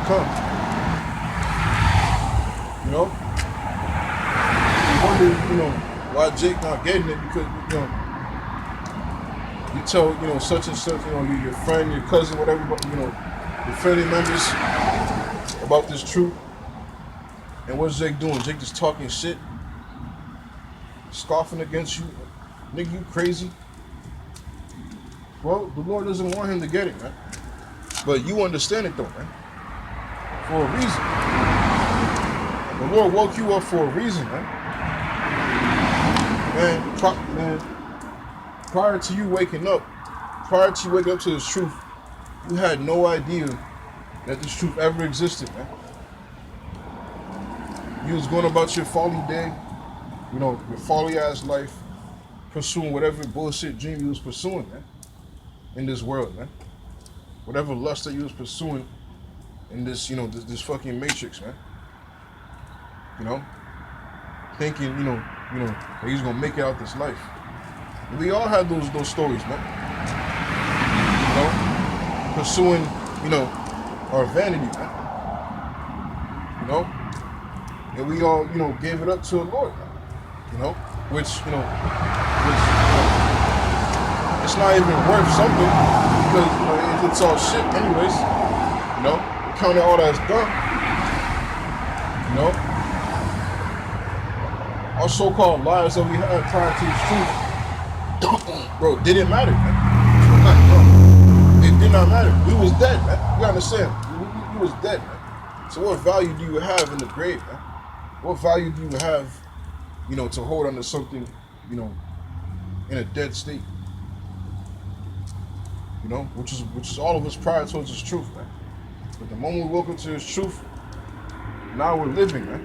come. You know? You wonder, why Jake not getting it because, you tell, such and such, your friend, your cousin, whatever, your family members about this truth. And what's Jake doing? Jake just talking shit, scoffing against you. Nigga, you crazy. Well, the Lord doesn't want him to get it, man. But you understand it though, man. For a reason. The Lord woke you up for a reason, man. Man, prior to you waking up to this truth, you had no idea that this truth ever existed, man. You was going about your folly day, your folly ass life, pursuing whatever bullshit dream you was pursuing, man, in this world, man. Whatever lust that you was pursuing in this, this fucking matrix, man. Thinking, that he's gonna make it out this life. And we all had those stories, man. Pursuing, our vanity, man. And we all, gave it up to the Lord, which it's not even worth something because, it's all shit anyways, count it all as done, our so-called lives that we had prior to this truth, bro, didn't matter, man. It did not matter. We was dead, man. You understand? We was dead, man. So what value do you have in the grave, man? What value do you have, to hold on to something, in a dead state? Which is all of us prior towards this truth, man. But the moment we woke up to this truth, now we're living, man.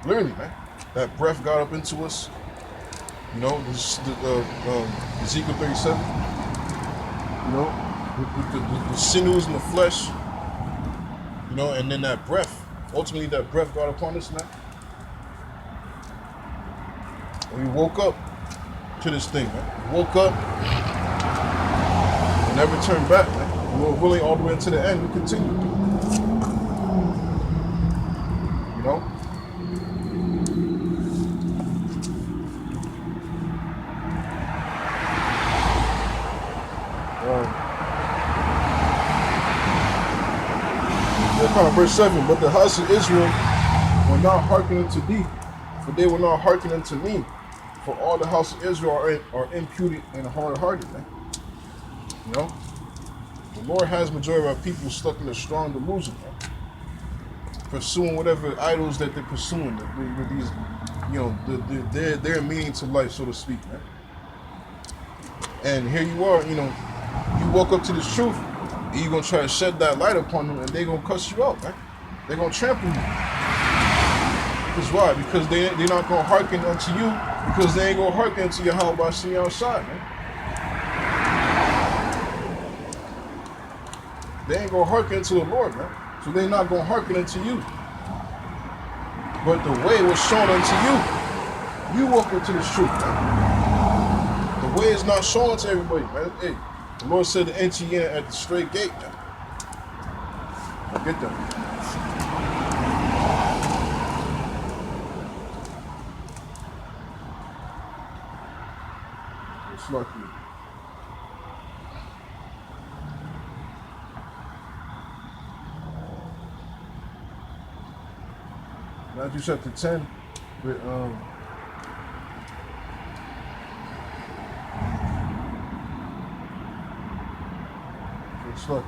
Literally, man. That breath got up into us. Ezekiel 37. The sinews in the flesh. And then that breath. Ultimately, that breath got upon us, man. And we woke up to this thing, man. We woke up and never turned back, man. We were willing all the way to the end. We continued. Verse 7, but the house of Israel will not hearken unto thee, for they will not hearken unto me. For all the house of Israel are imputed and hard-hearted, man. The Lord has majority of our people stuck in a strong delusion, man. Pursuing whatever idols that they're pursuing, with these, their meaning to life, so to speak, man. And here you are, you woke up to this truth. You're going to try to shed that light upon them, and they're going to cuss you out, man. They're going to trample you. Because why? Because they're not going to hearken unto you, because they ain't going to hearken unto your how about seeing outside, man. They ain't going to hearken unto the Lord, man. So they're not going to hearken unto you. But the way was shown unto you. You woke up to this truth, man. The way is not shown to everybody, man. Hey. The Lord said to enter in at the straight gate. Now get them. It's lucky. Matthew chapter 10 with it's lucky.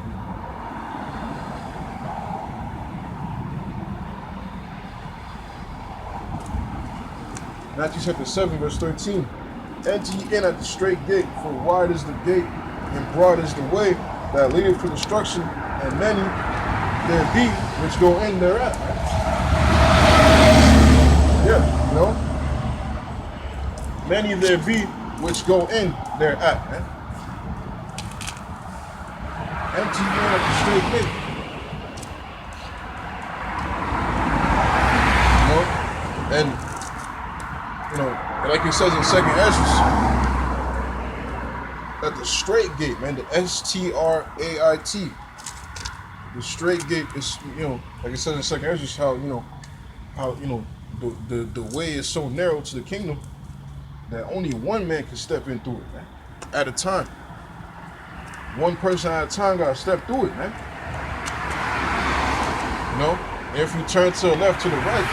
Matthew chapter 7, verse 13. Enter ye in at the straight gate, for wide is the gate, and broad is the way that leadeth to destruction, and many there be which go in thereat. Yeah, many there be which go in thereat, man. Enter ye in at the straight gate. And like it says in 2nd Ezra, that the straight gate, man. The S-T-R-A-I-T. The straight gate is, like I said in second Ezra, how the way is so narrow to the kingdom that only one man can step in through it, man, at a time. One person at a time gotta step through it, man. And if you turn to the left, to the right,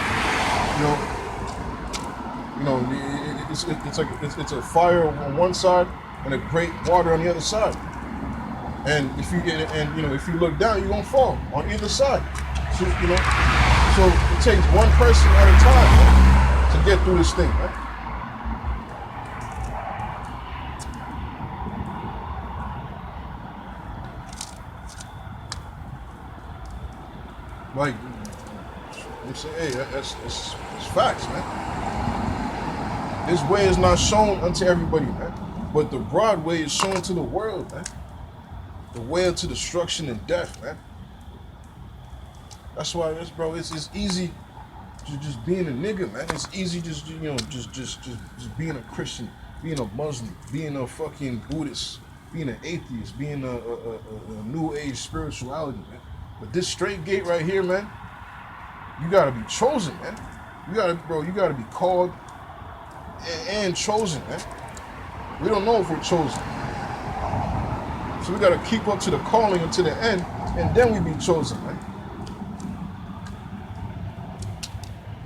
it's a fire on one side and a great water on the other side. And if you look down, you're gonna fall on either side. So so it takes one person at a time, man, to get through this thing, man. Like, they say, hey, it's facts, man. This way is not shown unto everybody, man. But the broad way is shown to the world, man. The way into destruction and death, man. That's why it's easy just being a nigga, man. It's easy just being a Christian, being a Muslim, being a fucking Buddhist, being an atheist, being a new age spirituality, man. But this straight gate right here, man, you gotta be chosen, man. You gotta be called and chosen, man. We don't know if we're chosen. So we gotta keep up to the calling until the end, and then we be chosen, man.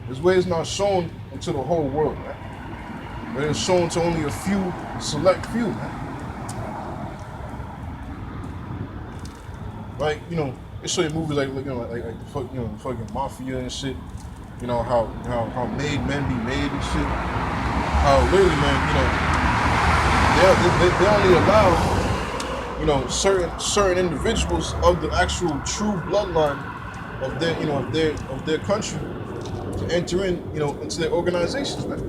This way is not shown unto the whole world, man. But it's shown to only a few, select few, man. Like, they show you movies like the fucking mafia and shit. How made men be made and shit. How literally, man, they only allow, certain individuals of the actual true bloodline of their country to enter in, into their organizations, man.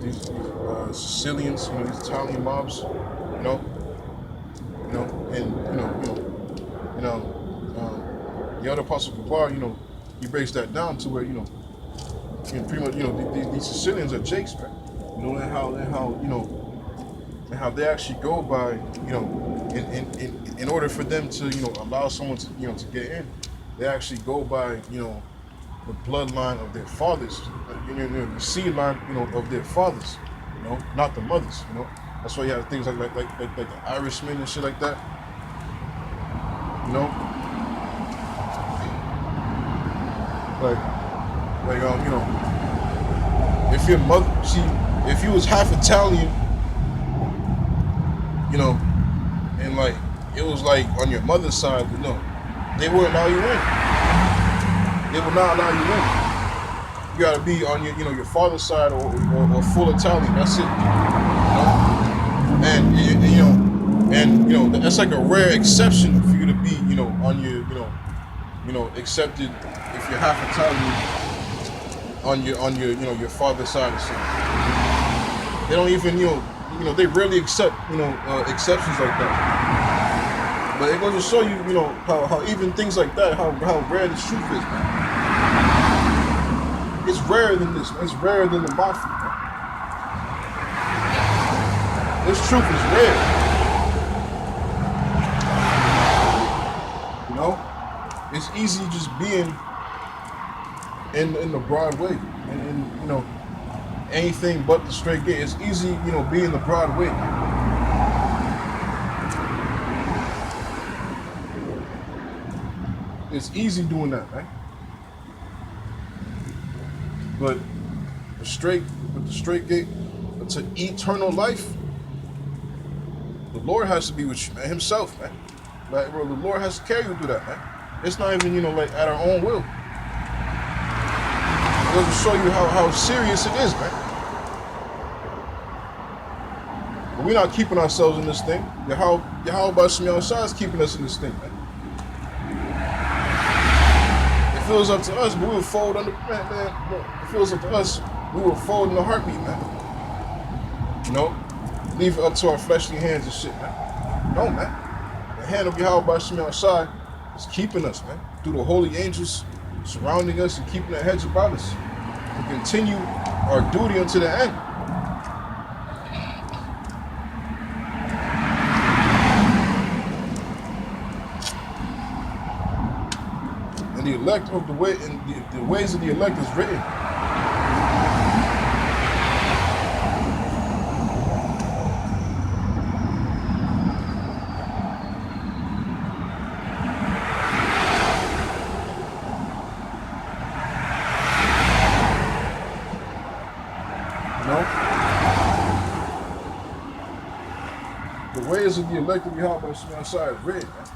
These Sicilians, these Italian mobs, the other Apostle Kabar, he breaks that down to where, pretty much, these Sicilians are Jakes, man. And how they actually go by, in order for them to, allow someone to, to get in, they actually go by, the bloodline of their fathers, the seed line, of their fathers, not the mothers, That's why you have things like the Irishmen and shit like that, if your mother, if you was half Italian, and like it was like on your mother's side, they wouldn't allow you in. They would not allow you in. You gotta be on your father's side or full Italian. That's it. And that's like a rare exception for you to be on your accepted if you're half Italian on your father's side or something. They don't even they rarely accept exceptions like that. But it goes to show you how even things like that, how rare this truth is, man. It's rarer than this, man. It's rarer than the mafia, man. This truth is rare. It's easy just being in the broad way, and anything but the straight gate. It's easy, being the broad way. It's easy doing that, man. But the straight gate to eternal life, the Lord has to be with you, man, himself, man. Like, bro, the Lord has to carry you through that, man. It's not even, at our own will. It goes to show you how serious it is, man. But we're not keeping ourselves in this thing. Yahweh Shema is keeping us in this thing, man. If it was up to us, we would fold under, man. If it was up to us, we would fold in a heartbeat, man. Leave it up to our fleshly hands and shit, man. No, man. The hand of Yahweh Shema is keeping us, man. Through the holy angels surrounding us and keeping their heads about us. To continue our duty unto the end. elect of the way and the ways of the elect is written. You know? The ways of the elect of Yahweh outside is written, man.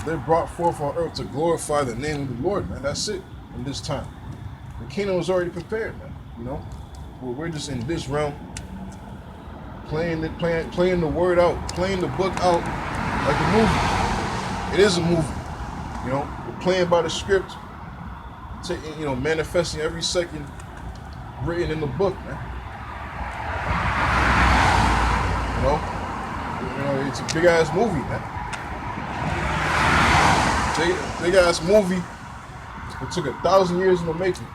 They're brought forth on earth to glorify the name of the Lord, man. That's it in this time. The kingdom was already prepared, man. You know? We're just in this realm, playing the word out, playing the book out like a movie. It is a movie. You know? We're playing by the script, manifesting every second written in the book, man. It's a big ass movie, man. Big ass movie. It took 1,000 years in the making.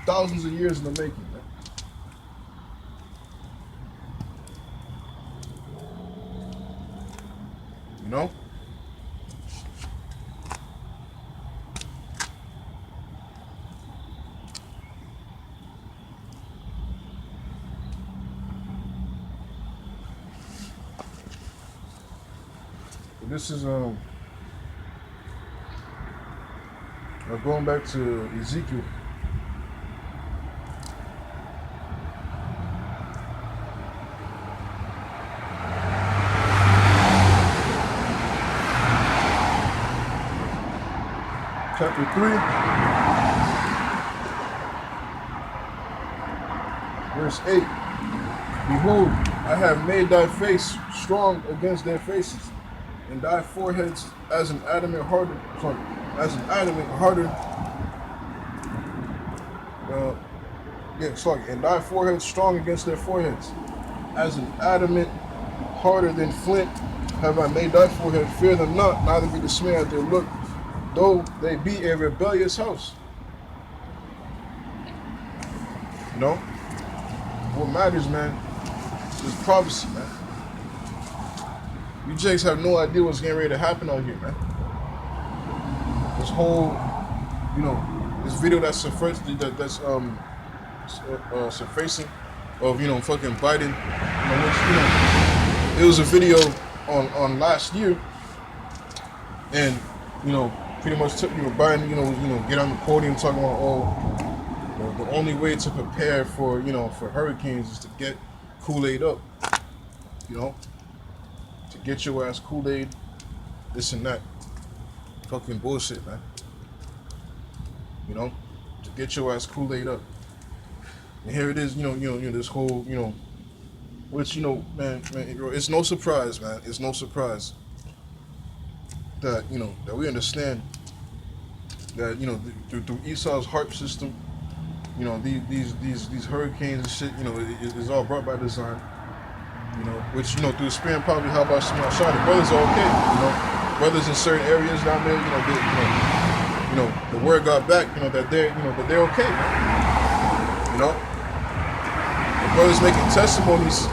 Thousands of years in the making, man. You know? This is going back to Ezekiel. Chapter 3, verse 8. Behold, I have made thy face strong against their faces, and thy foreheads as an adamant harder. And thy forehead strong against their foreheads, as an adamant harder than flint. Have I made thy forehead? Fear them not, neither be dismayed at their look, though they be a rebellious house. You know, what matters, man, is prophecy, man. You jakes have no idea what's getting ready to happen out here, man. This whole, this video that's surfacing of fucking Biden, which it was a video on last year, and pretty much took Biden get on the podium talking about the only way to prepare for for hurricanes is to get Kool-Aid up, to get your ass Kool-Aid, this and that. Fucking bullshit, man. To get your ass Kool-Aid up. And here it is, this whole, which, man, it's no surprise, man. It's no surprise that, that we understand that, through Esau's heart system, these hurricanes and shit, it's all brought by design. Which, through the spirit probably how about some outside. The brothers are okay, brothers in certain areas down there, the word got back, that they're okay, man. The brothers making testimonies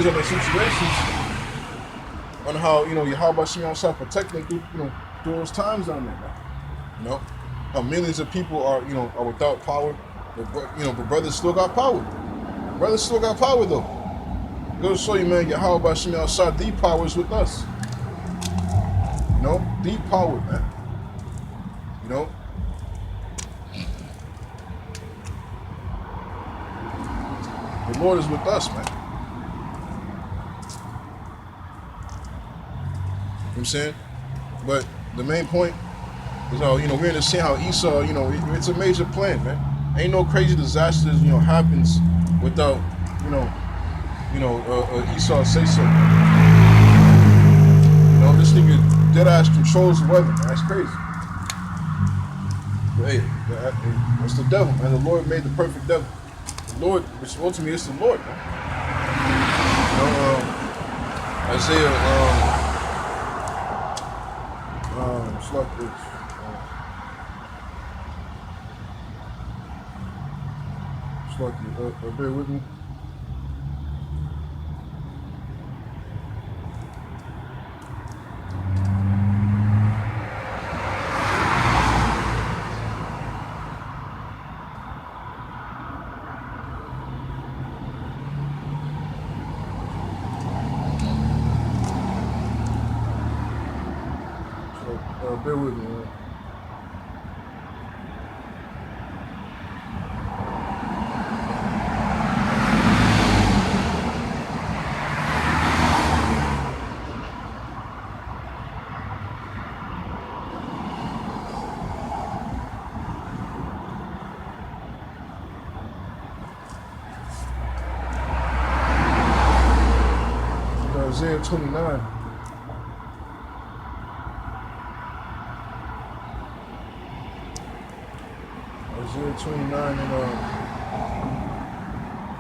on the situations on how, how about Shimon outside protecting them through those times down there, man. How millions of people are, are without power, but brothers still got power. Brothers still got power though. Go to show you, man, how about Shimon outside, deep power is with us. Deep power, man. The Lord is with us, man. You know what I'm saying? But the main point is how, we understand how Esau, it's a major plan, man. Ain't no crazy disasters, happens without, Esau say so. This nigga dead ass controls the weather, man. That's crazy. But hey, that's the devil, man. The Lord made the perfect devil. The Lord, which ultimately is the Lord, man. Isaiah, it's like this. It's like, bear with me. bear with me, man. Isaiah 29. Isaiah 29 and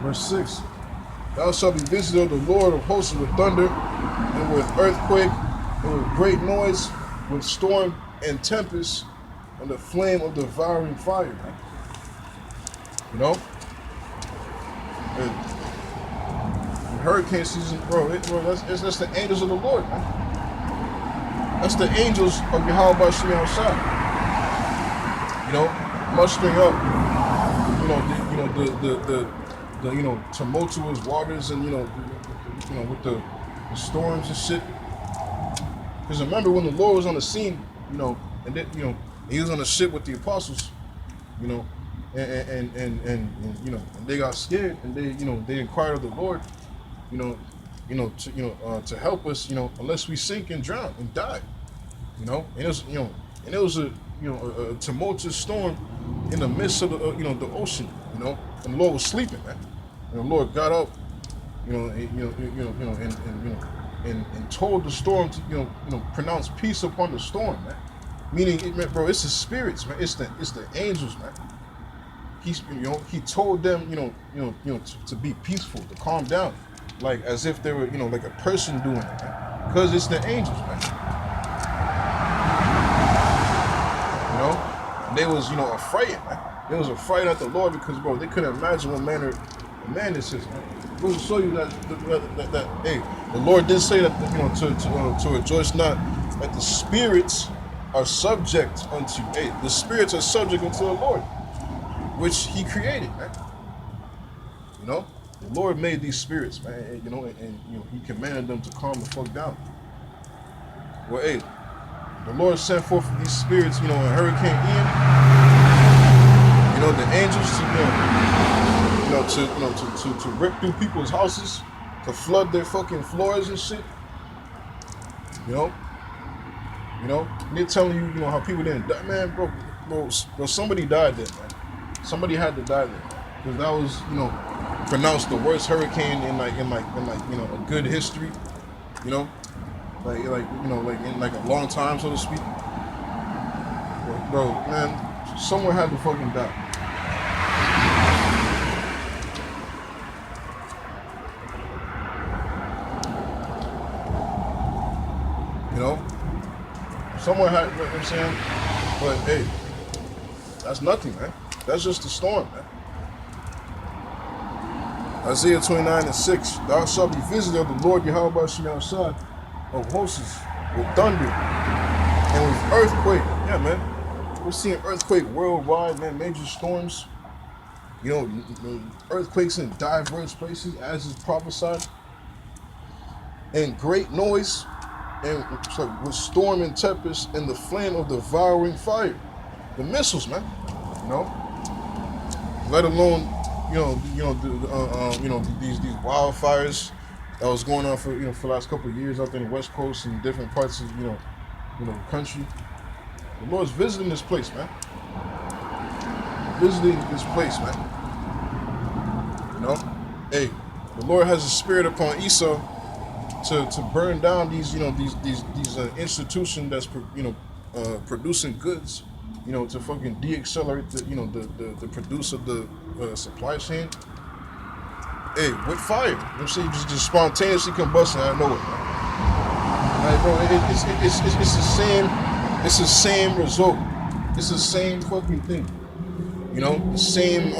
verse 6. Thou shalt be visited of the Lord of hosts with thunder, and with earthquake, and with great noise, with storm and tempest, and the flame of devouring fire. You know? And hurricane season, bro, that's the angels of the Lord, man. That's the angels of Yahweh Shemi outside. You know, mustering up, the tumultuous waters and with the storms and shit. Because remember when the Lord was on the scene, and then, he was on the ship with the apostles, and they got scared and they inquired of the Lord, to help us, unless we sink and drown and die, and it was, and it was a tumultuous storm in the midst of the ocean, and the Lord was sleeping, man, and the Lord got up, and told the storm to, pronounce peace upon the storm, man. Meaning, bro, it's the spirits, man. It's the angels, man. He told them, to be peaceful, to calm down, like as if they were, like a person doing it, man. Because it's the angels, man. And they was, afraid, man. They was afraid at the Lord because, bro, they couldn't imagine what manner of man this is, man. It goes to show you that hey, the Lord did say that, to rejoice not that the spirits are subject unto, the spirits are subject unto the Lord, which he created, man. The Lord made these spirits, man, and he commanded them to calm the fuck down. Well, the Lord sent forth these spirits, in Hurricane Ian, the angels to rip through people's houses, to flood their fucking floors and shit. They're telling you, how people didn't die, man, bro, somebody died there, man. Somebody had to die there, because that was, pronounced the worst hurricane in a good history, like in like a long time, so to speak. Bro, man, someone had to fucking die. Someone had, you know what I'm saying? But hey, that's nothing, man. That's just the storm, man. Isaiah 29 and 6. Thou shalt be visited of the Lord Yahweh Shemi outside of hosts with thunder and with earthquake. Yeah, man. We're seeing earthquake worldwide, man. Major storms. Earthquakes in diverse places, as is prophesied. And great noise, and with storm and tempest, and the flame of devouring fire. The missiles, man. Let alone, these wildfires that was going on for the last couple of years out there in the West Coast and different parts of the country. The Lord's visiting this place, man. Visiting this place, man. The Lord has a spirit upon Esau to burn down these institutions that's producing goods, to fucking de-accelerate the produce of the supply chain. With fire, you know what I'm saying? Just spontaneously combusting out of nowhere, man. Like, bro, it's the same result. It's the same fucking thing. The same